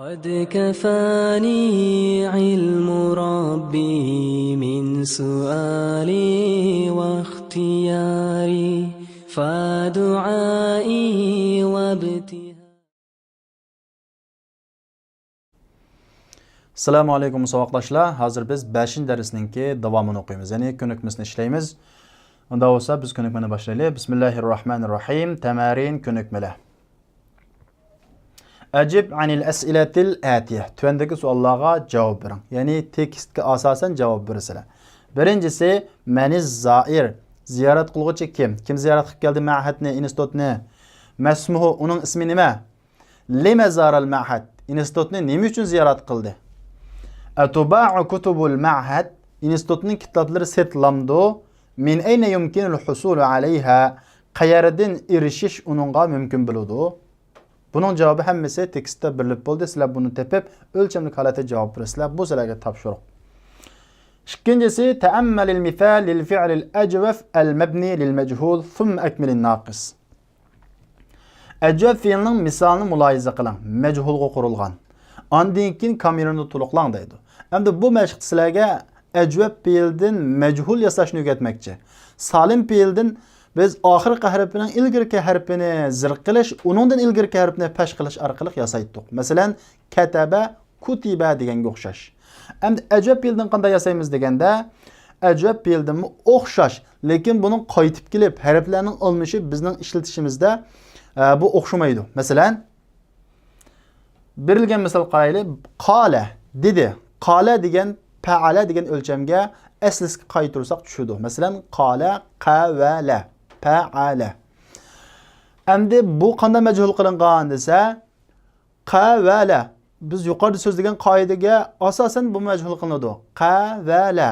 قد كفاني علم ربي من سؤالي واختياري فدعائي وابتهالي. Assalamu alaikum savoqdoshlar. Hozir biz 5-darsninki davomini o'qiymiz. Ya'ni ko'nikmasini ishlaymiz. Unda bo'lsa biz ko'nikmani boshlaylik. Bismillahirrohmanirrohim. Tamarin ko'nikmalar. Ajib anil as'ilatil atiyah. Tuvandagi savollarga javob bering. Ya'ni tekstga asosan javob bersizlar. Birinchisi maniz zair. Ziyorat qilguvchi kim? Kim ziyorat qilib keldi ma'hadni, institutni? Masmuhu, uning ismi nima? Lima zaral ma'had? Institutni nima uchun ziyorat qildi? Atuba'u kutubul ma'had, institutning kitoblari setlamdi. Min ayna yumkinul husul alayha, qayerdan erishish uningga mumkin bo'ladi? Bunun cevabı hammasi tekstda berilib bo'ldi. Sizlar buni tepib o'lchamli holatda javob bersizlar. Bu sizlarga topshiriq. İkincisi ta'ammalil misal lil fi'lil ajwaf al mabni lil majhul thumma akmilin naqis. Ajwaf fi'lining misolini muloyiza qiling. Majhulga qurilgan. Ondan keyin kamilini to'liqlang deydi. Endi bu mashq sizlarga ajwaf fi'ldan majhul yasashni o'rgatmoqchi. Salim fi'ldan biz oxirgi harfining ilgirki harfini zir qilish, uningdan ilgirki harfni pash qilish orqali yasaydik. Masalan, kataba, kutiba deganga o'xshash. Endi ajwab fi'ldan qanday yasaymiz deganda, ajwab fi'ldan o'xshash, lekin buning qaytib kelib harflarning olmishi bizning ishlatishimizda bu o'xshamaydi. Masalan, berilgan misol qaraylik, qala dedi. Qala degan fa'ala degan o'lchamga asliga qaytirsak tushadi. Masalan, qala, qavala, fa'ala. Endi bu qanday majhul qilingan desa, qavala. Biz yuqorida so'zlagan qoidaga asosan bu majhul qilinadi. Qavala.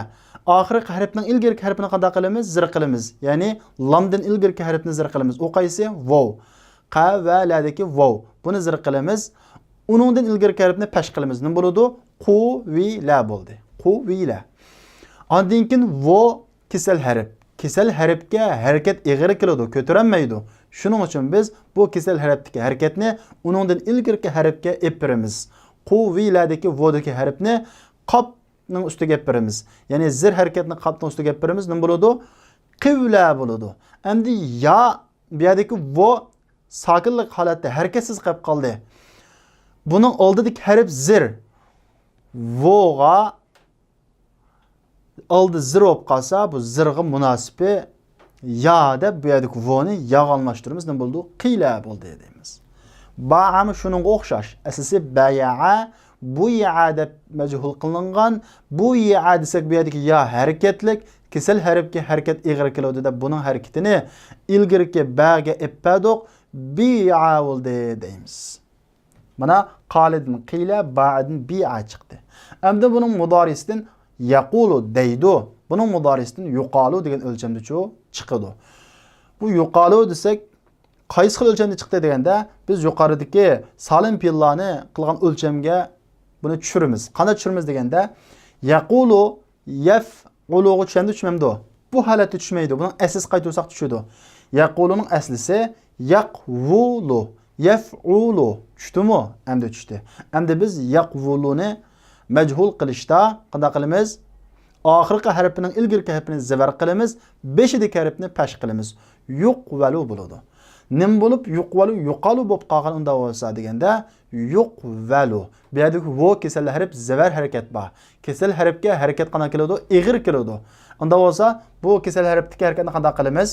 Oxirgi harfning ilgirki harfini qanday qilamiz? Zir qilamiz. Ya'ni lamdan ilgirki harfni zir qilamiz. U qaysi? Vav. Qavaladagi vav. Buni zir qilamiz. Uningdan ilgirki harfni pash qilamiz. Nima bo'ladi? Quvila bo'ldi. Quvila. Ondan keyin vo kesal harf. Kesal harfga harakat ig'ir keladi, ko'tarilmaydi. Shuning uchun biz bu kesal harfdagi harakatni uningdan ilgirki harfga epiramiz. Quviladagi vodagi harfni qopning ustiga epiramiz. Ya'ni zir harakatni qopning ustiga epiramiz. Nima bo'ladi? Qivla bo'ladi. Endi ya bu yerdagi vo sokinlik holatda harakatsiz qolib qoldi. Buning oldidagi harf zir. Voga oldi zir bo'lib qolsa, bu zirga munosibi ya deb bu yerdagi voni ya almashtiramiz. Nima bo'ldi? Qila bo'ldi deymiz. Ba'am shuningga o'xshash. Asosiy bay'a bu ya deb majhul qilingan. Bu ya desak bu yerdagi ya harakatlik, kesal harfga harakat ig'ir keladi deb buning harakatini ilgirki ba'ga eppadoq bi'a bo'ldi deymiz. Mana qalidin qila ba'din bi'a chiqdi. Endi buning mudorisidan yaqulu deydi. Bunun mudarisidan yuqalu degan o'lchamda chiqadi. Bu yuqalu desak, qaysi xil o'lchamda chiqdi deganda, biz yuqoridagi salim fe'llarni qilgan o'lchamga buni tushiramiz. Qanday tushiramiz deganda, yaqulu yaf'uluga tushmamdi. Bu holatda tushmaydi. Buni asl qaytarsak tushadi. Yaquluning aslisi yaqvulu, yaf'ulu. Tushdimi? Endi tushdi. Endi biz yaqvuluni majhul qilishda qanday qilamiz? Oxirgi harfining ilgirki harfini zivar qilamiz, beshidagi harfni pash qilamiz. Yuqvalu bo'ladi. Nim bo'lib yuqvalu yuqalu bo'lib qolgan unda bo'lsa deganda yuqvalu. Bu yerdagi vo kesal harf zivar harakat bor. Kesal harfga harakat qana keladi, ig'ir keladi. Unda bo'lsa bu kesal harfdagi harakatni qanday qilamiz?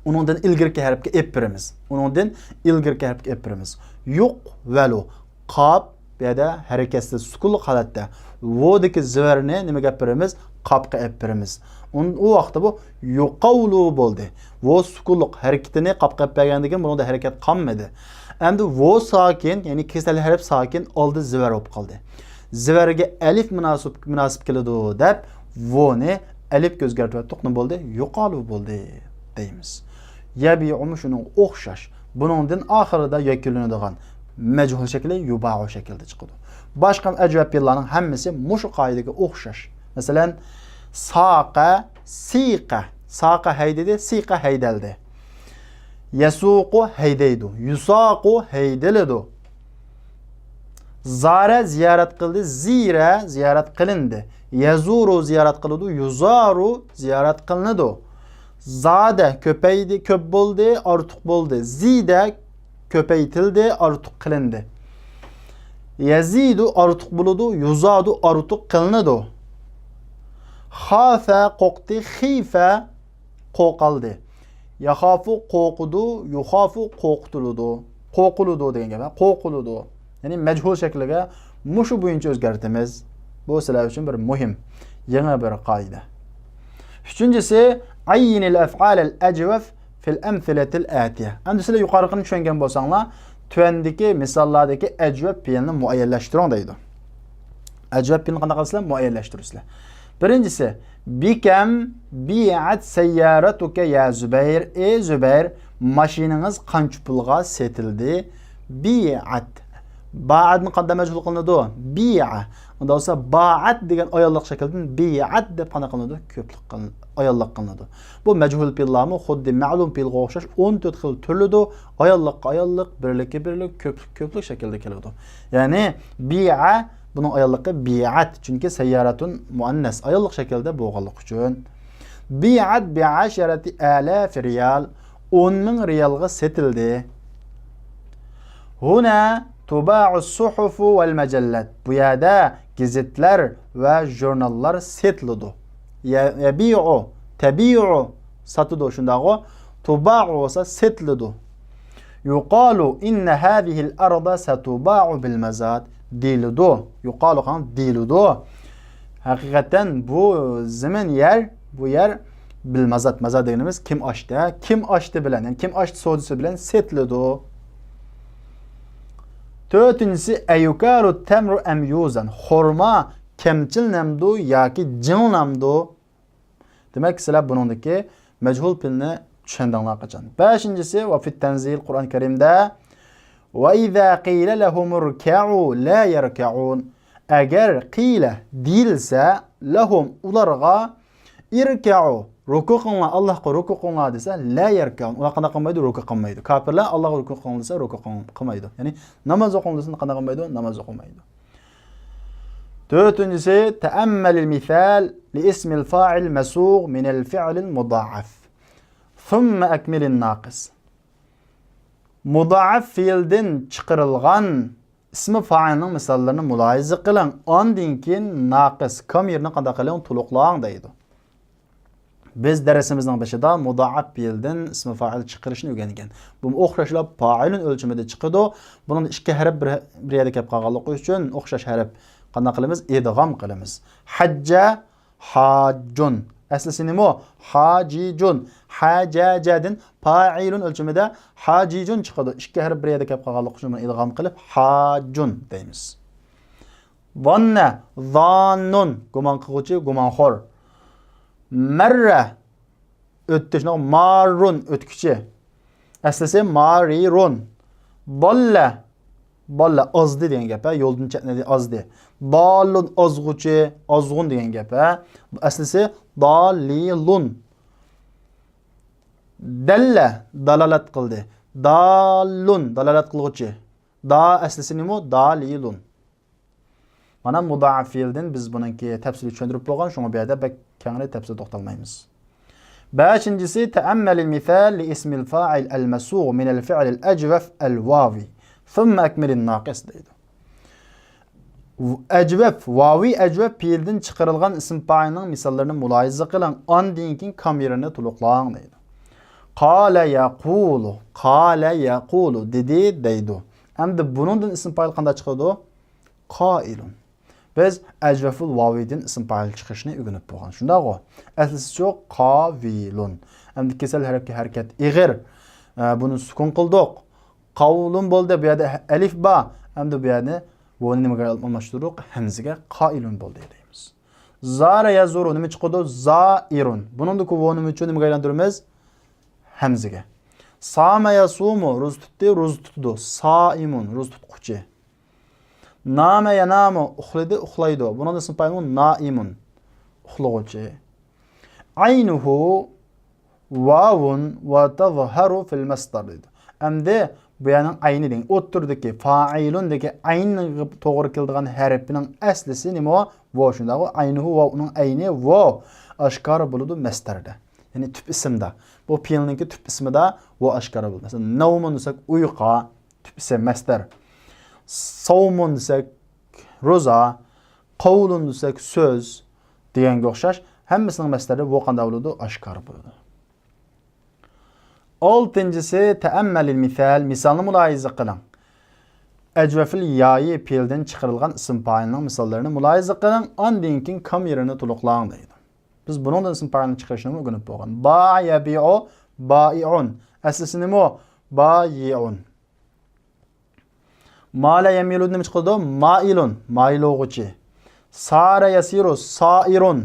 Uningdan ilgirki harfga epiramiz. Uningdan ilgirki harfga epiramiz. Yuqvalu. Qop bu yerda harakatsiz sukunli holatda vodagi zivarni nimaga epiramiz? Qopga epiramiz. U vaqtda bu yuqavlu bo'ldi. Vo sukunliq harakatini qopga epgandan keyin bunda harakat qolmadi. Endi vo sokin, ya'ni kesal harf sokin oldi zivar bo'lib qoldi. Zivarga alif munosib keladi deb voni alif o'zgartirib o'tdik. Nima bo'ldi? Yuqalu bo'ldi deymiz. Yabi'u shuning o'xshash. Buningdan oxirida yakunlanadigan majhul shakli yuba'u shaklda chiqadi. Boshqa ajvab fe'llarning hammasi mushu qoidaga o'xshash. Masalan, saqa, siqa. Saqa haydadi, siqa haydaldi. Yasuqu haydaydi, yusaqu haydaladi. Zara ziyaret kıldı. Zira ziyaret kılındı. Yazuru ziyaret kıldı. Yuzaru ziyaret kılındı. Zade köpeydi, köp boldu, artık boldu. Zide köpeytildi, artık kılındı. Yazidu artık buludu, yuzadu artık kılındı. Hafe koktu, khife kokaldı. Yahafu kokudu, yuhafu koktuludu. Kokuludu degan gap. Kokuludu. Yani mechul shakliga mushu bo'yicha o'zgartimiz. Bu sizlar uchun bir muhim, yangi bir qoida. Uchinchisi, ayyinil af'alal ajwaf fil amthilatil atiya. Endi sizlar yuqoriqini tushungan bo'lsanglar, tuvandagi misollardagi ajwaf fe'lni muayyanlashtiring deydi. Ajwaf fe'lni qanday qilasizlar? Muayyanlashtirasizlar. Birinchisi, bikam bi'at sayyaratuka ya Zubayr. Ey Zubayr, mashinangiz qancha pulga setildi? Bi'at. Ba'atni qanday majhul qilinadi? Bi'a. Unda bo'lsa ba'at degan ayollik shakldan bi'at deb qanday qilinadi? Ko'plik qilinadi, ayollik qilinadi. Bu majhul fe'llarmi xuddi ma'lum fe'lga o'xshash 14 xil turlidir. Ayollikqa ayollik, birlikka birlik, ko'plik shaklda keladi. Ya'ni bi'a bunun ayollıqı bi'at. Çünkü seyyaratun muannas. Ayollık şekilde boğalık üçün. Bi'at bi'aşerati alaf riyal. 10.000 riyalga setildi. Huna tuba'us suhufu vel mecellet. Bu yada gazetler ve jurnallar setildi. Yabi'u, tabi'u satıdı şundağı. Tuba'u olsa setildi. Yuqalu inne hâzihil arda setuba'u bil mezad. Diludu. Yuqalu kan diludu. Hakikaten bu zemin yer, bu yer bilmazat. Mazat dediğimiz kim açtı? Kim açtı bilen, yani kim açtı sorusu bilen setlidu. Dördüncüsü eyukalu temru em yuzan. Xorma kemçil namdu yaki cin namdu. Demek ki sizler bunundaki mechul pilni tushundanlar qachon. Beşincisi ve fit tenzil Kur'an-ı Kerim'de وَإِذَا قِيلَ لَهُمُ ارْكَعُوا لَا يَرْكَعُونَ. Eğer qile değilse lehum ularga irka'u ruku qılma Allah'a ruku qılma dese la yerkaun. Ular qana qılmaydı, ruku qılmaydı. Kafirler Allah'a ruku qılma dese ruku qılmaydı. Yani namaz oqılma dese qana qılmaydı, namaz oqılmaydı. Dördüncüsü teammelil misal li ismil fa'il mesûg minel fi'lil muda'af. Thumma ekmilin naqis. Mudaaf fiilden çıkarılgan ismi fa'ilning misallarini muloyiza qiling. Ondan keyin naqis kam yerini qanday qiling to'liqlang deydi. Biz darsimizning boshida mudaaf fiilden ismi fa'il chiqarishni o'rgangan. Bu o'xshashlab fa'ilun o'lchimida chiqadi. Buning ikki harf bir yerda kelib qolganligi uchun o'xshash harf qanday qilamiz? Idg'om qilamiz. Hajja hajjun. Aslisi nima? Hajijun. Hajajadin fa'ilun o'lchimida hajijun chiqadi. Ikki harf bir yerda kelib qolganligi uchun idg'om qilib hajjun deymiz. Vanna, zannun, gumon qiluvchi, gumonxo'r. Marra, o'tishni, marrun, o'tkichi. Aslisi marirun. Bolla, bolla ozdi degan gap, yo'ldan chetnadi ozdi. Dallun ozg'uchi, ozg'un degan gap. Aslisi dalilun. Dalla dalalat qildi. Dallun dalalat qilg'uchi. Da aslisi nima? Dalilun. Mana mudaaf fiildan biz buningki tafsil tushuntirib bo'lgan, shunga bu yerda bak kengri tafsil to'xtalmaymiz. Beshinchisi ta'ammalil misal li ismil fa'il al-masugh min al-fi'l al-ajwaf al-wawi. Thumma akmilin naqis deydi. Ajwaf, wawi ajwaf fiildan chiqarilgan ism fa'ilning misollarini muloyiza qiling. Ondan keyin kam yerini to'liqlang deydi. Qala yaqulu dedi deydi. Endi buningdan ism fa'il qanday chiqadi? Qailun. Biz ajvaful vavidin ism fa'il chiqishni o'rganib bo'lgan. Shundaq-ku. Aslisi yo'q qavilun. Endi kesal harfga harakat ig'ir. Buni sukun qildik. Qavlun bo'ldi. Bu yerda alif ba. Endi bu yerni voni nimaga almashtirdik? Hamzaga qailun bo'ldi deymiz. Zara yazuru nima chiqadi? Zairun. Buningda voni uchun nimaga aylantiramiz? Hamzaga. Sama yasumu ro'z tutdi, ro'z tutdi. Saimun ro'z tutquchi. Nama yanamu uxlaydi, uxlaydi. Bunun ismi fa'il naimun. Uxlag'uchi. Aynuhu wawun wa tazharu fil masdar dedi. Endi bu yanın ayni deyin. O'tturdiki fa'ilundaki ayni to'g'ri keladigan harfining aslisi nima? Vo shunda o aynuhu va uning ayni vo oshkor bo'ladi mastarda. Ya'ni tüp ismda. Bu fiilninki tüp ismida vo oshkor bo'ladi. Masalan, nawmun desak uyqa, tüp ism mastar. Savmun desak roza, qavlun desak so'z deganga o'xshash hammasining mastarida vo qanday bo'ladi? Oshkor bo'ladi. Oltinchisi ta'ammalil misal, misalni muloyiza qiling. Ecvefil yayi fiildan chiqarilgan ism fa'ilning misollarini muloyiza qiling, ondan keyin kam yerini to'liqlang deydi. Biz buningdan ism fa'ilni chiqarishni o'rganib bo'lgan. Ba yabi'u ba'i'un. Aslisi nima? Ba'i'un. Mala yamilu nima chiqadi? Ma'ilun, ma'ilug'uchi. Sara yasiru sa'irun.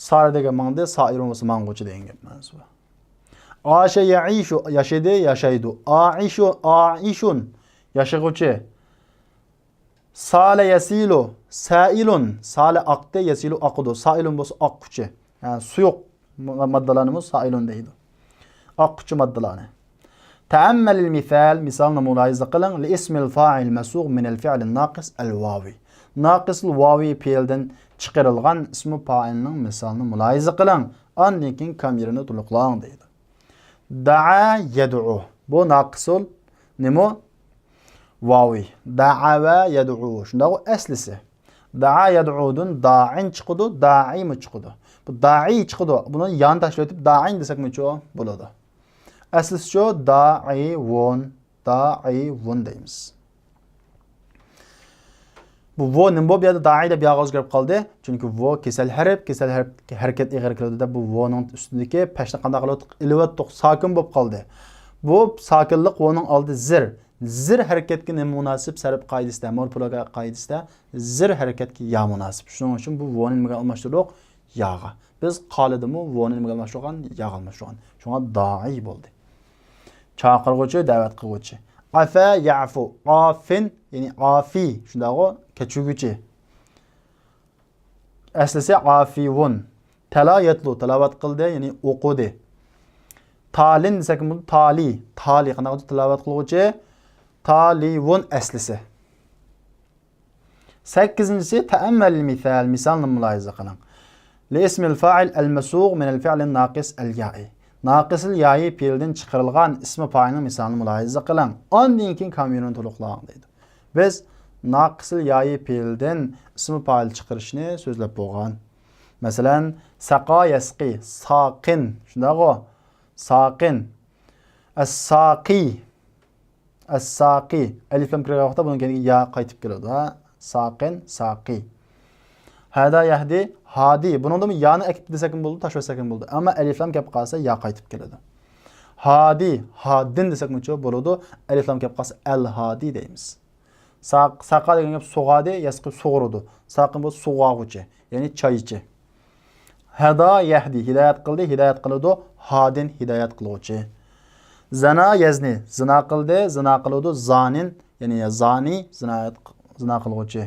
Sara degan ma'noda sa'irun bo'lsa ma'ng'uchi degan gap ma'nosi bor. Aşe ya'ishu yashaydi, yashaydu. Aishu aishun yashag'uchi. Sala yasilu sailun. Sala aqdi yasilu aqdu. Sailun bo'lsa oqquchi. Yani suyuq moddalarimiz sailun deydi. Oqquchi moddalarni. Ta'ammalil misal, misalni muloyiza qiling. Li ismil fa'il masugh min al-fi'l an-naqis al-wawi. Naqis al-wawi fi'ldan chiqarilgan ismi fa'ilning misolini muloyiza qiling. Ondan keyin kam yerini to'liqlang deydi. Da'a yad'u. Bu naqisul nima? Vavi. Da'a va yad'u. Shunda o aslisi. Da'a yad'udun da'in chiqadi, da'i mi chiqadi? Bu da'i chiqadi. Buni yan tashlab o'tib da'in desak mi cho bo'ladi. Aslisi cho da'ivun deymiz. Bu vo nima bu yerda da'i deb yog'iz o'zgarib qoldi. Chunki vo kesal harf harakat ig'ir keladi deb bu voning ustidagi pashna qanday qilib ilovat sokin bo'lib qoldi. Bu sokinlik voning oldi zir. Zir harakatga nima munosib sarf qoidasida, morfologiya qoidasida zir harakatga ya munosib. Shuning uchun bu voni nimaga almashtirdik? Yog'i. Biz qolidimi voni nimaga almashtirgan? Yog' almashtirgan. Shunga da'i bo'ldi. Chaqirg'uvchi, da'vat qiluvchi. Afa ya'fu. Afin yani afi. Shunda o kechuvchi. Aslisi afivun. Tala yatlu, tilovat qildi, ya'ni o'qidi. Talin desak bu tali. Tali qanday tilovat qiluvchi? Talivun aslisi. 8-incisi ta'ammalil misal, misalni muloyiza qiling. Li ismil fa'il al-masugh min al-fi'l an-naqis al-ya'i. Naqisil ya'i fi'ldan chiqarilgan ismi fa'ilning misolini muloyiza qiling. Ondan keyin kamyonini to'liqlang deydi. Biz naqisil ya'i fi'ldan ismi fa'il chiqarishni so'zlab bo'lgan. Masalan, saqa yasqi, saqin, shundaqo, saqin, as-saqi, as-saqi. Alif lam kirgan vaqtda bunga ya qaytib keladi. Ha, saqin, saqi. Hada yahdi, hadi. Buningda yani ekib desak ham bo'ldi, tashlasak ham bo'ldi. Ammo alif lam kelib qolsa ya qaytib keladi. Hadi, hadin desak ham bo'ladi. Alif lam kelib qolsa al-hadi deymiz. Saqa degan gap sug'adi, yasqi sug'urudi. Saqin bu sug'og'uchi, ya'ni choychi. Hada yahdi, hidayat qildi, hidayat qiladi. Hadin hidayat qiluvchi. Zana yazni, zina qildi, zina qiladi. Zanin, ya'ni zani, zina qiluvchi.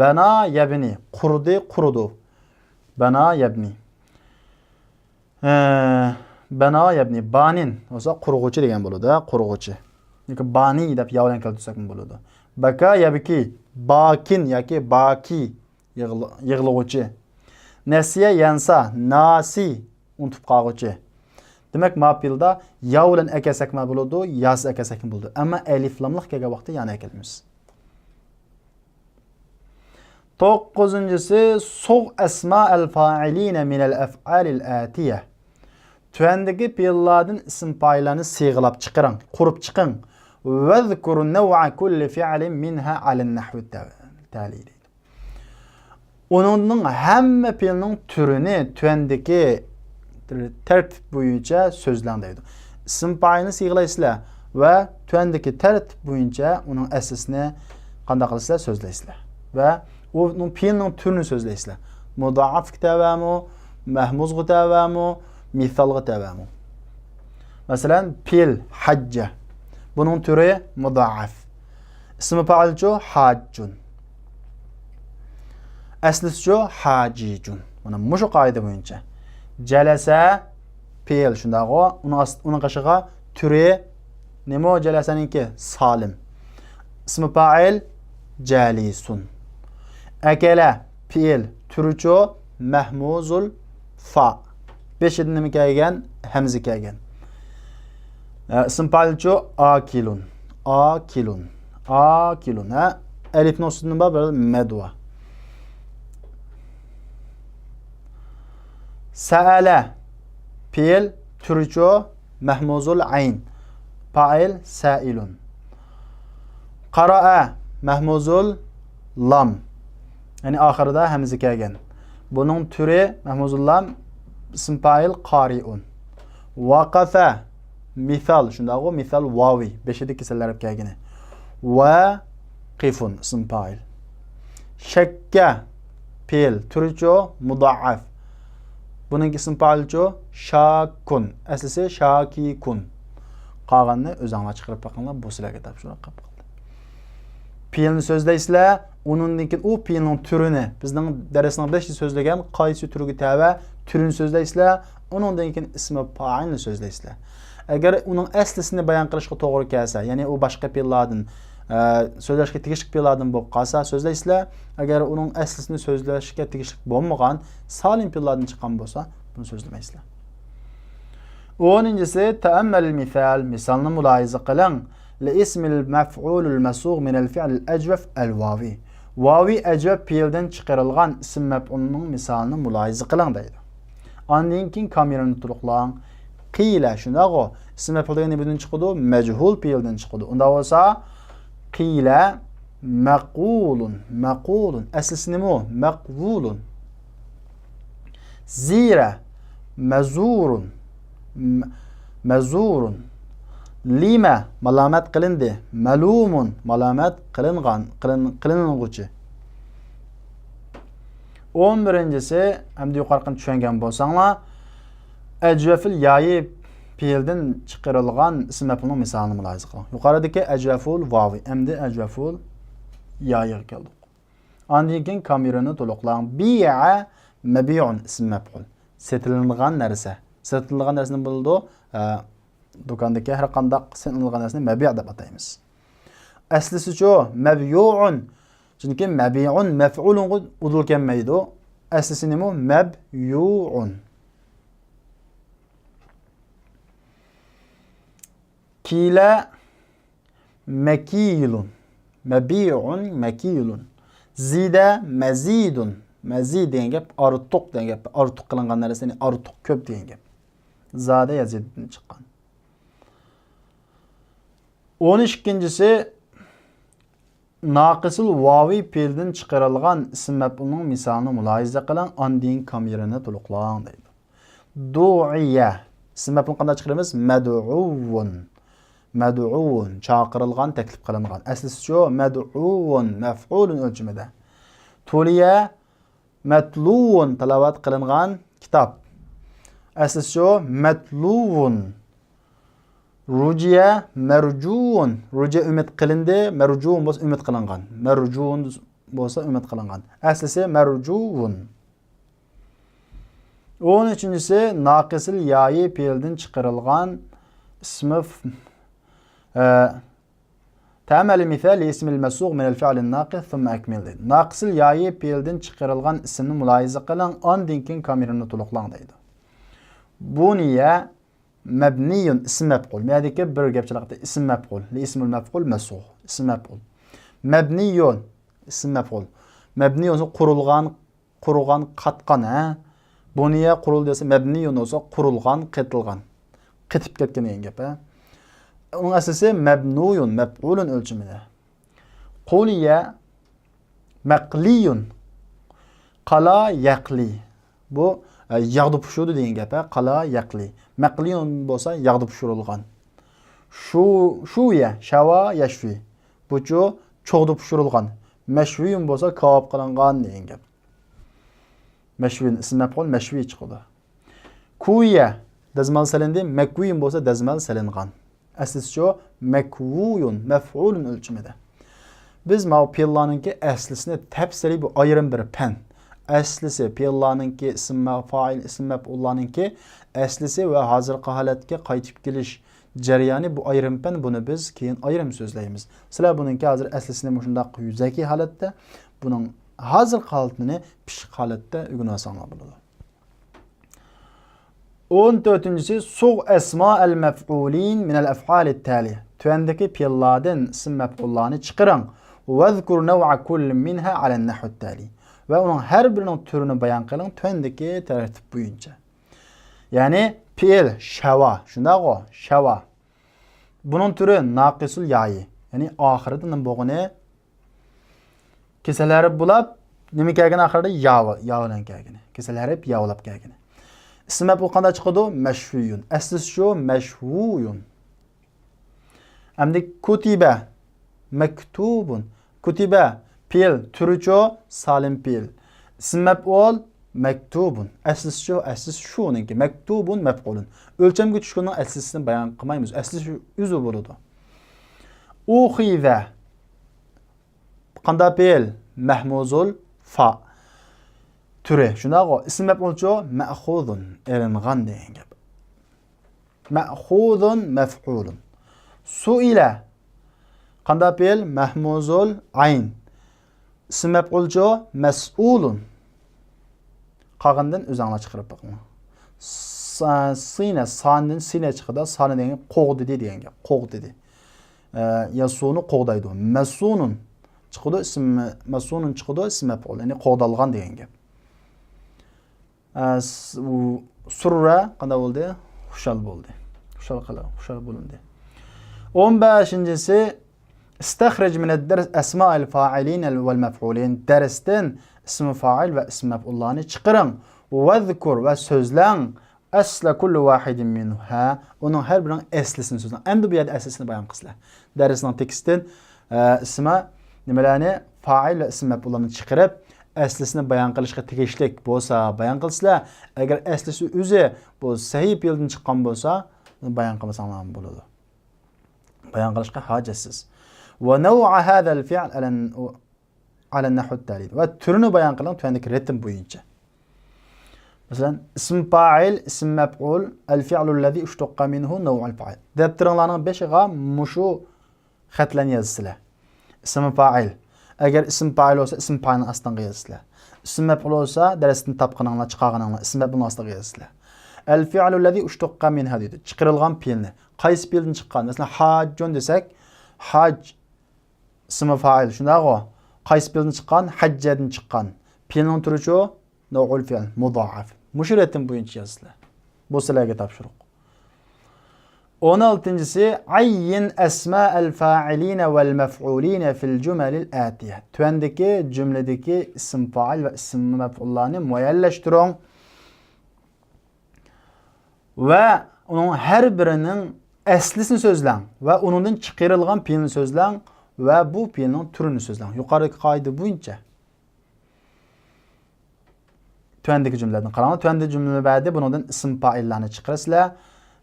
Bana yabni, qurdi, qurudu. Bana yabni. Bana yabni, banin, o'sa qurg'uvchi degan bo'ladi, qurg'uvchi. Yoki bani deb yovlan keltirsak ham bo'ladi. Baka yabki, bakin yoki baki, yig'lovchi. Nasiya yansa, nasi, unutib qoluvchi. Demak, ma'pilda ya bilan akasak ma bo'ladi, yas akasak ham bo'ladi. Ammo alif lamliq kelgan vaqtda yana akalamiz. 9-incisi sug' asma'al fa'ilina min al-af'alil atiya. Tuvandagi fi'illardan ism fa'illarni siyg'ilab chiqaring, qurib chiqing. Va zikru naw'a kulli fi'lin minha 'ala an-nahwi tali. Onun hamma fi'lning turini tuvandagi tartib bo'yicha so'zlang deydi. Ism fa'ilni siyg'laysizlar va tuvandagi tartib bo'yicha uning asosini qanday qilasizlar so'zlaysizlar. Va onun fi'lning turini so'zlaysizlar. Mudaaf kitavamu, mahmuz kitavamu, misal kitavamu. Masalan, fi'l hajja. Bunun türü mudaaf. İsmi fa'ilcu hajjun. Aslisicu hajijun. Mana mushu qoida bo'yicha. Jalasa fi'l shundaqo, uning qashiga türü Nemo jalasaninki salim. İsmi fa'il jalisun. Akala fiil turcho mahmuzul fa. Beşidin nima kelgan? Hamza kelgan. İsmi fa'ilcho akilun. Akilun. Akilun. Ha? Elifning ustida nima bor? Medva. Sa'ala fiil turcho mahmuzul ayn. Fa'il sa'ilun. Qara'a mahmuzul lam. Yani ahirida hamza kelgan. Bunun türü mahmuzul lam ism fa'il qari'un. Waqafa misal shunday misal wawi 5 kesillarib kelgan. Wa qifun ism fa'il. Shakka fiil turcho mudha'af. Bunun ism fa'ilcho shakun. Aslisi shakikun. Qolganni o'zinglar chiqarib boqinglar, bu sizlarga topshiriq qilib qoldi. Fiilni so'zlaysizlar, undan keyin u fiilning turini bizning darsning 5 so'zlagan qaysi turiga tava turini so'zlaysizlar, undan keyin ismi fa'ilni so'zlaysizlar. Agar uning aslisini bayon qilishga to'g'ri kelsa, ya'ni u boshqa fiillardan so'zlashga tegishli fiillardan bo'lib qolsa so'zlaysizlar. Agar uning aslisini so'zlashga tegishli bo'lmagan salim fiillardan chiqqan bo'lsa, buni so'zlamaysizlar. 10-si ta'ammal misal, misalni muloyiza qiling. لاسم المفعول المسوغ من الفعل الأجوف الواوي. واوي أجوف fiilden çıkarılgan isim mef'ulunun misalını mulayizə qılan deydi. Ondan keyin kamerani turuqlan. Qila şunda o isim mef'ul degan nimadan chiqadi? Majhul fiilden chiqadi. Unda bo'lsa qila maqulun. Maqulun. Aslisi nima o? Maqvulun. Zira mazurun. Mazurun. Lima malamat qilindi. Malumun malamat qilinguchi. 11-si hamda yuqorqini tushungan bo'lsanglar, ajvafil yayi fiildan chiqarilgan ism maf'ulning misolini muloyiza qiling. Yuqoridagi ajvaful vavi, hamda ajvaful yayi keldik. Ondan keyin kamerani to'liqlang. Bi'a mabi'un ism maf'ul. Setilgan narsa. Setilgan narsani bo'ldi. Do'kondagi har qanday sanilgan narsani mabi' deb ataymiz. Aslisi-chu mabi'un. Chunki mabi'un maf'ulun udul kelmaydi. Aslisi nima? Mabi'un. Kila makilun. Mabi'un makilun. Zida mazidun. Mazid degan gap ortiq degan gap. Ortiq qilingan narsani ortiq ko'p degan gap. Zada yaziddan chiqqan. 12-si naqisul vavi fiilden chiqarilgan ism maf'ulning misolini muloyiza qiling, ondan kamerani to'liqlang deydi. Du'iya ism maf'ul qanday chiqaramiz? Mad'uun. Mad'uun chaqirilgan, taklif qilingan. Aslisi-chu mad'uun maf'ulun o'lchimida. Tuliya matluun tilovat qilingan kitob. Aslisi-chu matluun. Rujiya marjuun. Rujiya umid qilindi, marjuun bo'lsa umid qilingan. Marjuun bo'lsa umid qilingan. Aslisi marjuun. 13-si naqisil yayi fiildan chiqarilgan ismi ta'mal misal ism al-masugh min al-fi'l an-naqis thumma akmil. Naqisil yayi fiildan chiqarilgan ismni muloyiza qiling, ondan keyin kamerani to'liqlang deydi. Buniya mabniyun ism maf'ul. Ma'dagi bir gapchilikda ism maf'ul. Li ismul maf'ul masugh. Ism maf'ul. Mabniyun ism maf'ul. Mabniyun qurilgan, qatqan, ha. Buniya qurildi desa mabniyun bo'lsa qurilgan, qitilgan. Qitib ketgan degan gap, ha. Uning asosi mabnuyun, maf'ulun o'lchimida. Quliya maqliyun. Qala yaqli. Bu yağdı pişirdi degan gap, qala yaqli. Maqliyun bo'lsa yağdı pishirilgan. Shuya, shava yashvi. Buchu cho'g'di pishirilgan. Mashviyun bo'lsa kavob qilingan degan gap. Mashvin ism maf'ul mashvi chiqadi. Kuya dazmal salindi, makwiyun bo'lsa dazmal salingan. Aslisi-chu makwuyun maf'ulun o'lchimida. Biz ma fiillarninki aslisini tafsili bu ayrim bir fan. Aslisi fiillarninki ism fa'il, ism maf'ullarninki aslisi va hozirgi holatga qaytib kelish jarayoni bu ayrimpen bunu biz keyin ayrim so'zlaymiz. Sizlar buningki hozir aslisini shunday yuzaki holatda, buning hozir holatini pishiq holatda o'rganasanglar bo'ladi. 14-si suq asma al-maf'ulin min al-af'al at-taliya. Tuvandagi fe'llardan ism maf'ullarni chiqaring. Vazkur naw'a kull minha ala an-nahw at-tali. Va uning har birining turini bayon qiling tuvandagi tartib bo'yicha. Ya'ni fe'l shava, shundaqo, shava. Buning turi naqisul yayi. Ya'ni oxirida nima bo'lgani kesalari bo'lib, nima kelgan oxirida yavilan kelgan. Kesalari hep yavlab kelgan. İsm mef'ul qanday chiqadi? Mashfuyun. Aslisi shu mashfuyun. Endi kutiba, maktubun. Kutiba fe'l turicho salim fe'l. İsm mef'ul maktubun. Aslisi shuniki. Maktubun maf'ulun. O'lchamga tushganning aslisini bayon qilmaymiz. Aslisi o'zi bo'ladi. Ukhiza. Qanday fe'l? Mahmuzul fa. Türe. Shunaqo ism maf'ulcho ma'khudun eringan degan gap. Ma'khudun maf'ulun. Su'ila. Qanday fe'l? Mahmuzul ayn. Ism maf'ulcho mas'ulun. Qolgandan o'zinglar chiqarib boqing. Sina sandan sina chiqadi. Sani degan qo'g'di degan gap. Qo'g'di. Yasunu qo'g'daydi. Masunun chiqadi ism masunun chiqadi ism maf'ul. Ya'ni qo'g'dalgan degan gap. Surra qanday bo'ldi? Xushal bo'ldi. Xushal bo'lindi. 15-si istakhrij min ad-dars asma'il fa'ilin wal maf'ulin. Darsdan ism fa'il va ism maf'ullarni chiqaring. Vazkur va so'zlang asla kulli wahidin minha. Uning har birining aslisini so'zlang. Endi bu yerda aslisini bayon qilsizlar. Darsning tekstidan isma nimalarni fa'il va ism maf'ullarni chiqarib aslisini bayon qilishga tegishlik bo'lsa bayon qilsizlar. Agar aslisi o'zi bu sahih fe'ldan chiqqan bo'lsa, bayon qilmasanglar ham bo'ladi. Bayon qilishga hojatsiz. Va naw'a hadha al-fi'l ala an-nahw at-tali. Va turini bayon qiling tuvandagi ritm bo'yicha. Masalan, ism fa'il, ism maf'ul, al-fi'lu allazi ushtaqqa minhu naw'u al-fa'il. Daftaringlarning 5iga mushu xatlarni yozsizlar. Ism fa'il. Agar ism fa'il bo'lsa, ism fa'ilning ostiga yozsizlar. Ism maf'ul bo'lsa, darsdan topqininglar, chiqarganinglar, ism maf'ulning ostiga yozsizlar. Al-fi'lu allazi ushtaqqa minha deydi. Chiqarilgan fe'lni. Qaysi fe'ldan chiqqan? Masalan, hajjun desak, haj ism fa'il. Shundaqo. Qaysi fe'ldan chiqqan? Hajjadan chiqqan. Fe'lning turichi naw'ul fe'l, mudha'af. Mushratin bo'yicha yozsizlar. Bu sizlarga topshiriq. 16-si ayyin asma'al fa'ilin wal maf'ulin fil jumalil atiya. Tuvandagi jumladagi ism fa'il va ism maf'ullarni muayyallashtiring va uning har birining aslisini so'zlang va uningdan chiqarilgan fe'lni so'zlang va bu fe'lning turini so'zlang. Yuqoridagi qoida bo'yicha tuvandagi jumladan qarang. Tuvandagi jumla ba'di buningdan ism fa'illarni chiqarasizlar.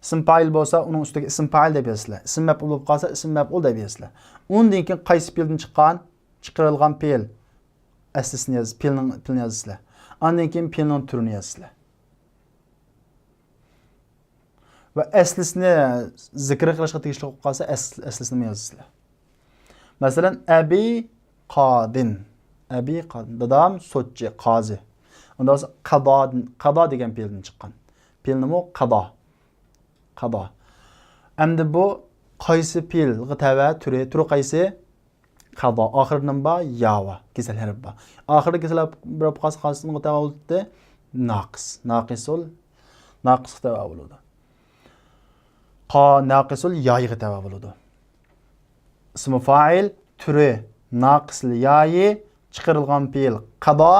Ism fa'il bo'lsa, uning ustiga ism fa'il deb yozasizlar. Ism maf'ul bo'lib qolsa, ism maf'ul deb yozasizlar. Undan keyin qaysi fe'ldan chiqarilgan fe'l aslisini yozib, fe'lni yozasizlar. Undan keyin fe'lning turini yozasizlar. Va aslisini zikr qilishga tegishli bo'lib qolsa, aslisini yozasizlar. Masalan, abi qadin. Abi qadin. Dadam sotchi, qozi. Unda qado degan fe'ldan chiqqan. Fe'l nima? Qado. Qado. Endi bu qaysi fe'lga tava turi qaysi? Qado. Oxiridan ba yava, kesal harf ba. Oxirida kesal bir qasqasini tava bo'ldi. Naqis. Naqis tava bo'ladi. Naqisul yayi tava bo'ladi. Ism fa'il turi naqisul yayi chiqarilgan fe'l qado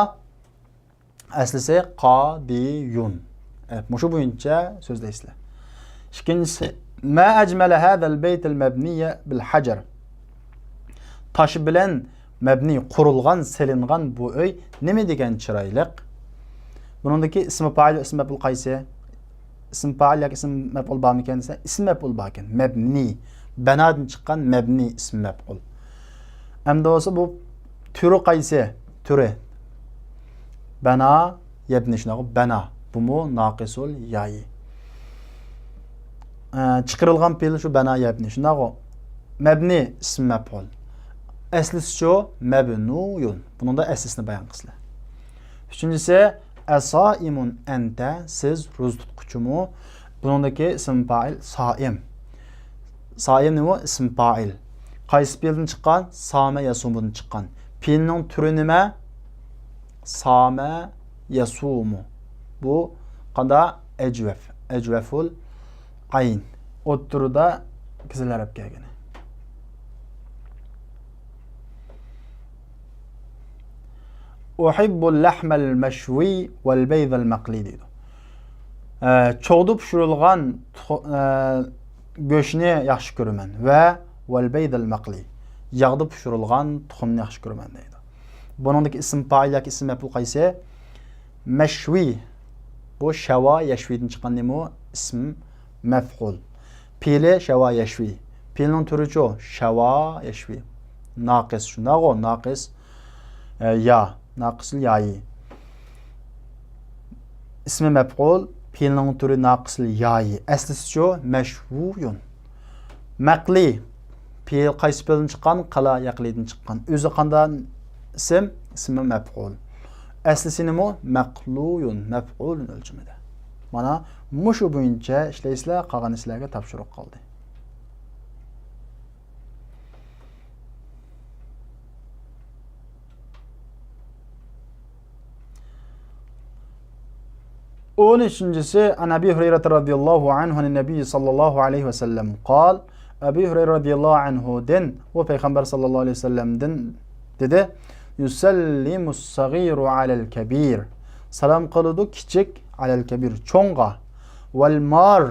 aslisi qadiyun. Evet, mushu bo'yicha so'zlaysizlar. İkincisi, ma ajmala hadal bayt al-mabniya bil hajar. Taş bilan mabni qurilgan, selingan bu uy nima degan chiroyliq? Buningdagi ism fa'il va ism maf'ul qaysi? Ism fa'il yoki ism maf'ul bormi ekan desa, ism maf'ul bor ekan. Mabni, banadan chiqqan mabni ism maf'ul. Endi bo'lsa bu turi qaysi? Turi bana yabni shunaqa bana. Bu mu naqisul yayi. chiqarilgan fe'l shu bana yabni. Shundaq o. Mabni ism maf'ul. Aslisi shu mabnuyun. Bunun da əslisini bayan qısılar. Üçüncüsü asaimun ente, siz roz tutquchumu. Bunundaki ism fa'il saim. Saim nima? Ism fa'il. Qaysi fe'ldan chiqqan? Sama yasumudan chiqqan. Fe'lning turi nima? Sama yasumu. Bu qanda ecvef. Ecveful ayn. O'ttirida kisal arab kelgan. Uhibbul lahmal mashwi wal bayd al maqli deydi. Çoğdu pişirilgan go'shtni yaxshi ko'raman va wal bayd al maqli. Yağda pişirilgan tuxumni yaxshi ko'raman deydi. Buningdagi ism fa'il yoki ism maf'ul qaysi? Mashwi. Bu shava yashvidan chiqqan nima? Ism maf'ul. Fe'li shava yashvi. Fe'lning turichi shava yashvi. Naqis shundaq o, naqis ya. Naqis yayi. İsmi mef'ul, fiilning turi naqis yayi. Aslisi shu mashvuyun. Maqli, fiil qaysi fe'ldan chiqqan? Qala yaqlidan chiqqan. O'zi qanday ism? Ismi mef'ul. Aslisi nima? Maqluyun, mef'ulun o'lchimida. Mana mushu bo'yicha ishlaysizlar, qolgan ishlarga topshiriq qoldi. On üçüncüsü an Abi Hureyre radıyallahu anhu an Nebi sallallahu aleyhi ve sellem قال Abi Hureyre radıyallahu anhu'den o Peygamber sallallahu aleyhi ve sellem'den dedi yusallimus sagiru alel kebir salam qılıdı kichik alel kebir çoğga vel mar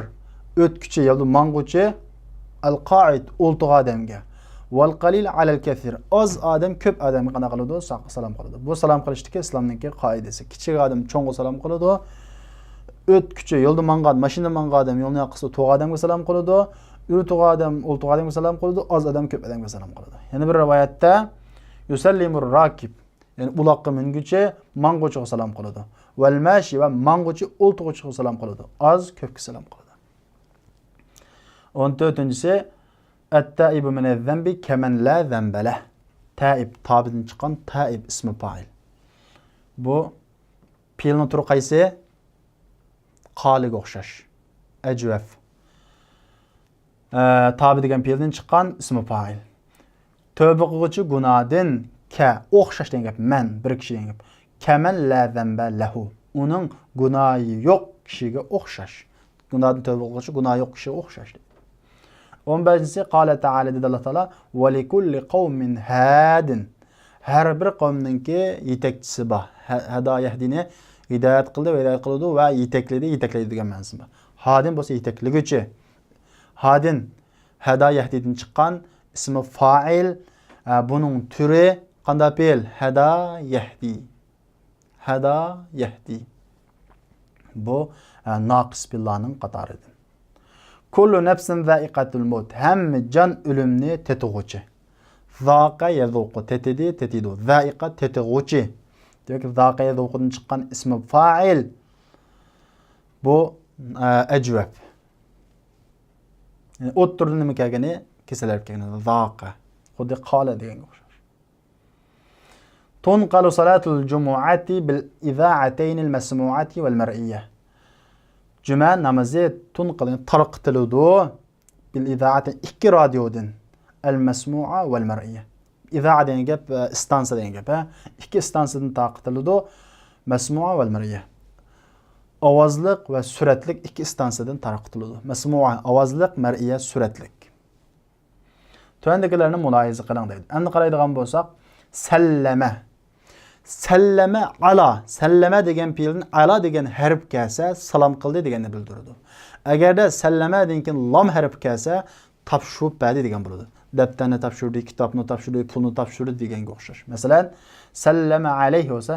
ötküçe yaldı manguçe al qa'id oltuq adamga vel qalil alel kesir az adam köp adamga qana qılıdı salam qılıdı. Bu salam qilishdagi islomning qoidasi. Kichik adam çoğga salam qılıdı. Ötküçe yolda mangan, maşinada mangan adam yolunu yaqısı toğ adamga salam qılıdı. Ürü toğ adam, ol toğ adamga salam qılıdı. Az adam köp adamga salam qılıdı. Yani bir rivayette yusallimur rakib. Yani ulaqqa mingüçe mangoçuğa salam qılıdı. Vel mashi ve mangoçu ol toğuçuğa salam qılıdı. Az köpki salam qılıdı. 14-cüsü et-taibu minez-zembi kemen la zembeleh. Taib, tabidin çıkan taib ismi fa'il. Bu fiilning turi qaysi? Qaliga o'xshash. Ajvaf. Tabi degan fe'ldan chiqqan ismi fa'il. Tövbe qiluvchi gunohdan ka o'xshash degan gap. Man bir kishi degan gap. Kaman la zamba lahu. Uning gunohi yo'q kishiga o'xshash. Gunohdan tövbe qiluvchi gunohi yo'q kishiga o'xshash. 15-si qala ta'ala dedi Alloh taolo va likulli qawmin hadin. Har bir qavmninki yetakchisi bor. Hada yahdini hidayat qildi va hidayat qildi va yetaklaydi degan ma'nosi bor. Hadin bo'lsa yetakliguvchi. Hadin hada yahdidan chiqqan ismi fa'il. Buning turi qanday fe'l? Hada yahdi. Hada yahdi. Bu naqis fe'llarning qatoridir. Kullu nafsin za'iqatul maut. Hamma jon o'limni tetug'uchi. Zaqa yazuqu tetidu. Za'iqa tetug'uchi. Demek ki zaqa yazuqudan chiqqan ismi fa'il. Bu ajvab. Yani o't turdi nima kelgani kesalar kelgani zaqa. Xuddi qala deganga o'xshash. Tunqalu salatul jumu'ati bil iza'atayn al masmu'ati wal mar'iyyah. Cuma namozi tunqalı tarqıtıldı bil iza'ati ikki radiodan al masmu'a wal mar'iyyah. İza'a degan gap istansiya degan gap. Ikki istansiyadan tarqıtıldı masmu'a wal mar'iyyah. Ovozliq va suratlik ikki istansiyadan tarqıtıldı. Masmu'a ovozliq, mar'iyyah suratlik. Tuandagilarni muloyiza qiling deydi. Endi qaraydigan bo'lsak, sallama. Sallama ala. Sallama degan fe'ldan ala degan harf kelsa, salom qildi deganni bildiradi. Agarda sallama degan lam harf kelsa, topshirib berdi degan bo'ladi. Daftarni topshirdi, kitobni topshirdi, pulni topshirdi deganga o'xshash. Masalan, sallama alayhi bo'lsa,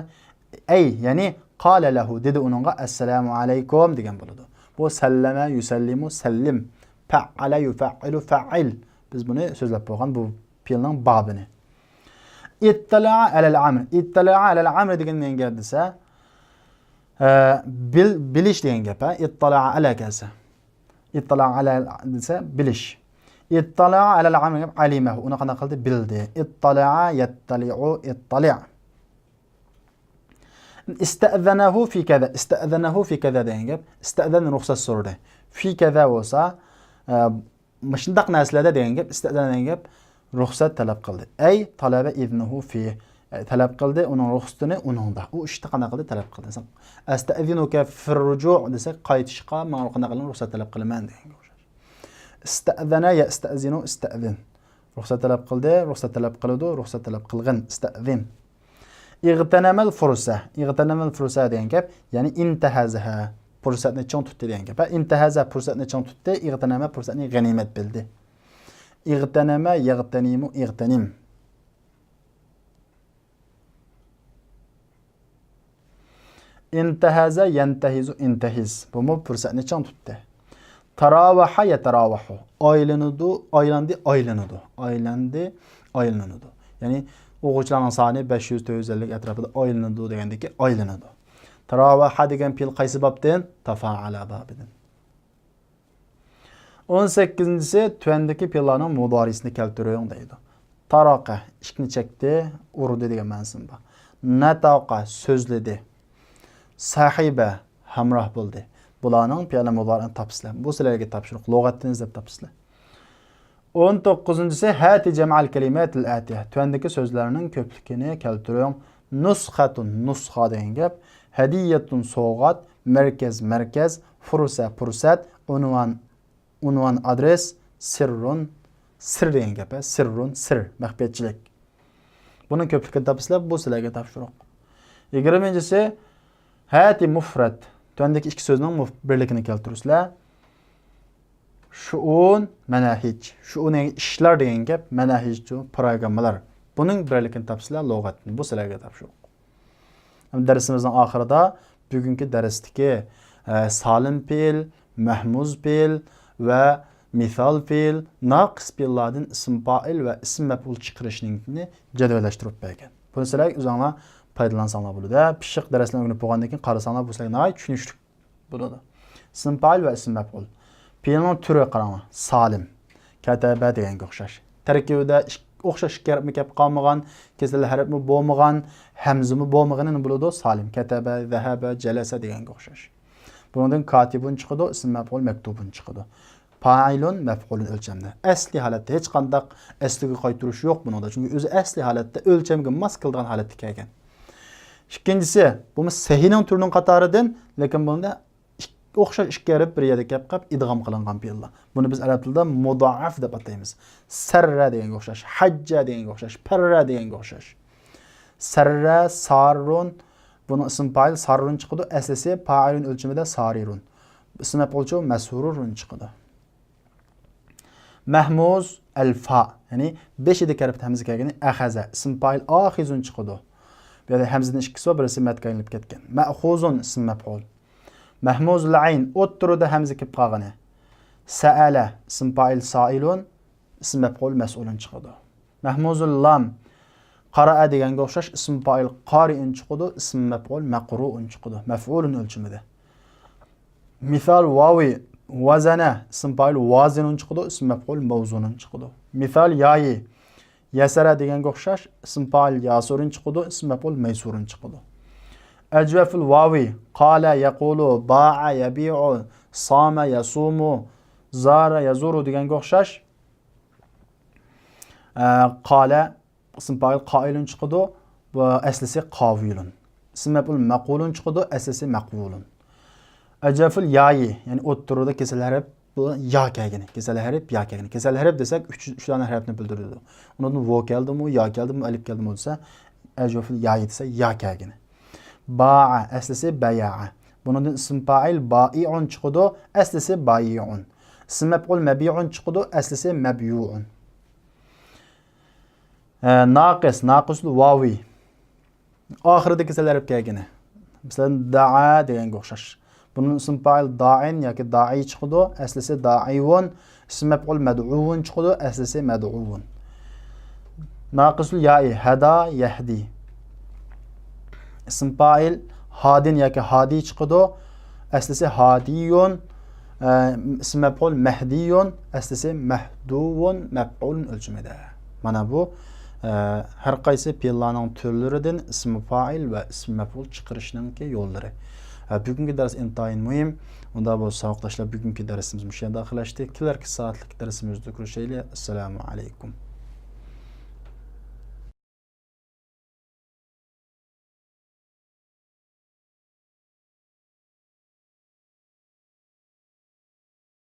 ay, ya'ni qala lahu dedi uningga assalomu alaykum degan bo'ladi. Bu sallama yusallimu sallim. Fa'ala yuf'ilu fa'il. Biz buni so'zlab qo'ygan bu fe'lning babini. İttala'a alal amr. İttala'a alal amr degan nega gap desa, bilish degan gap. İttala'a ala kelsa. İttala ala dese biliş. İttala alel amel alimehu. Ona qana qildi bildi. İttala yettali'u ittali'. İste'zenehu fi kaza. İste'zenehu fi kaza degan gap. İste'zen ruxsat so'radi. Fi kaza bo'lsa, shundaq narsalarda degan gap, iste'zen degan gap ruxsat talab qildi. Ay talaba iznuhu fi. Talab qildi uning ruxsatini uningda. U ishni qana qildi talab qildi. Asta'zinuka fi ruju' desa qaytishqa men qana qilib ruxsat talab qilaman degan. İste'zene yesta'zinu ista'zin. Ruxsat talab qildi, ruxsat talab qiladi, ruxsat talab qilgin, ista'zin. İgtenemel fursa. İgtenemel fursa degan gap, ya'ni intahazaha. Fursatni chong tutdi degan gap. Intahaza fursatni chong tutdi, igteneme fursatni g'animat bildi. İgteneme yagtanimu igtanim. İntahaza yantahizu intahiz. Bu mu fursatni chong tutdi. Taravaha yetaravahu. Aylanıdı, aylandı, aylanıdı. Aylandı, aylanıdı. Yani o'quvchilarning soni 500-450 atrofida aylanadi degandiki aylanadi. Taravaha degan fe'l qaysi bobdan? Tafaala bobidan. 18-si tuandagi fe'llarning mudorisini keltiring deydi. Taraqa ishni chekdi, urdi degan ma'nosi bor. Nataqa so'zladi. Sahiba hamroh bo'ldi. Bularning fe'l mudorini topsizlar. Bu sizlarga topshiriq, lug'atdan izlab topsizlar. 19-si hati jam'al kalimatil atiya. Tuandagi so'zlarning ko'pligini keltiring. Nusxatun nusxa degan gap, hadiyatun sovg'at, markaz markaz, fursa fursat, unvan adres, sirrun sir degan gap, sirrun sir, maxfiyatchilik. Buning ko'pligini topsizlar, bu sizlarga topshiriq. 20-si hati mufrad. Tuandagi ikki so'zning birligini keltirsizlar. Shu'un manahij. Shu'un ishlar degan gap, manahij programmalar. Buning birligini topsizlar lug'atni. Bu sizlarga topshiriq. Darsimizning oxirida bugungi darsdagi salim fe'l, mahmuz fe'l va misol fe'l, naqis fe'llardan ism fa'il va ism maf'ul chiqarishni jadvallashtirib bergan. Buni sizlar o'zingizlar foydalansanglar bo'ladi. Pishiq darslarni o'rganib bo'lgandan keyin qarasanglar bu sizlarga nihoyat tushunishli bo'ladi. Ism fa'il va ism maf'ul. Fe'lning turi qaranglar. Salim, kataba deganga o'xshash. Tarkibida o'xshash harfmi kelib qolmagan, kesal harfmi bo'lmagan, hamzami bo'lmaganini bo'ladi. Salim, kataba, zahaba, jalasa deganga o'xshash. Bundan katibun chiqadi, ism maf'ul maktubun chiqadi. Fa'ilun maf'ulun o'lchamda. Asli holatda hech qanday asliga qaytirish yo'q buningda. Chunki o'zi asli holatda o'lchamga mos qilgan holatda kelgan. Ikkinchisi, bu sahining turining qatoridan, lekin bunda o'xshash ikki harf bir yerda kelib qolib idg'om qilingan fe'llar. Buni biz arab tilida mudoaf deb ataymiz. Sarra deganga o'xshash, hajja deganga o'xshash, parra deganga o'xshash. Sarra, sarrun, buni ism fa'il sarrun chiqadi, aslisi fa'ilun o'lchimida sarirun. Ism maf'ulchi masrurun chiqadi. Mahmuz al-fa, ya'ni 5 edi harf hamza kelgani ahaza, ism fa'il axizun chiqadi. Bu yerda hamzaning ikkisi bor, birisi matga aylanib ketgan. Ma'khuzun ism maf'ul. Mahmuzul ayn o'ttirida hamza kelib qolgani. Sa'ala ism fa'il sa'ilun, ism maf'ul mas'ulun chiqadi. Mahmuzul lam qara'a deganga o'xshash ism fa'il qari'un chiqadi, ism maf'ul maqru'un chiqadi. Maf'ulun o'lchimida. Misol wawi wazana ism fa'il wazinun chiqadi, ism maf'ul mawzunun chiqadi. Misol yayi yasara deganga o'xshash ism fa'il yasurun chiqadi, ism maf'ul maysurun chiqadi. Ajwaful wawi qala yaqulu ba'a yabi'u sama yasumu zara yazuru deganga o'xshash qala ism fa'il qailun chiqadi va aslisi qawilun. Ism maf'ul maqulun chiqadi, aslisi maqbulun. Ajwaful yayi, ya'ni o'ttirida kesal harf bu ya kelgani. Kesal harf ya kelgani. Kesal harf desak 3 dona harfni bildiradi. Undan vo keldimi, ya keldimi, alif keldimi bo'lsa ajwaful yayi desa ya kelgani. Ba'a aslisi baya'a. Bunun ism fa'il ba'i'un chiqadi, aslisi bayi'un. Ism maf'ul mabi'un chiqadi, aslisi mabyu'un. Naqisul wawi. Oxiridagi kesal harf kelgani. Masalan da'a deganga o'xshash. Bunun ism fa'il da'in yoki da'i chiqadi, aslisi da'iun. Ism maf'ul mad'uun chiqadi, aslisi mad'uun. Naqisul ya'i hada yahdi. Ism fa'il hadin yoki hadi chiqadi, aslisi hadiyun. ism maf'ul mahdiyun aslisi mahduvun maf'ulun ölçümede. Mana bu har qaysi fe'llarning turlaridan ism fa'il va ism maf'ul chiqarishning yo'llari. Bugungi dars intayin muhim. Unda bu savoqdoshlar bugungi darsimiz mushunda daxillashdi. Kelarki soatlik darsimizda ko'rishaylik. Assalomu alaykum.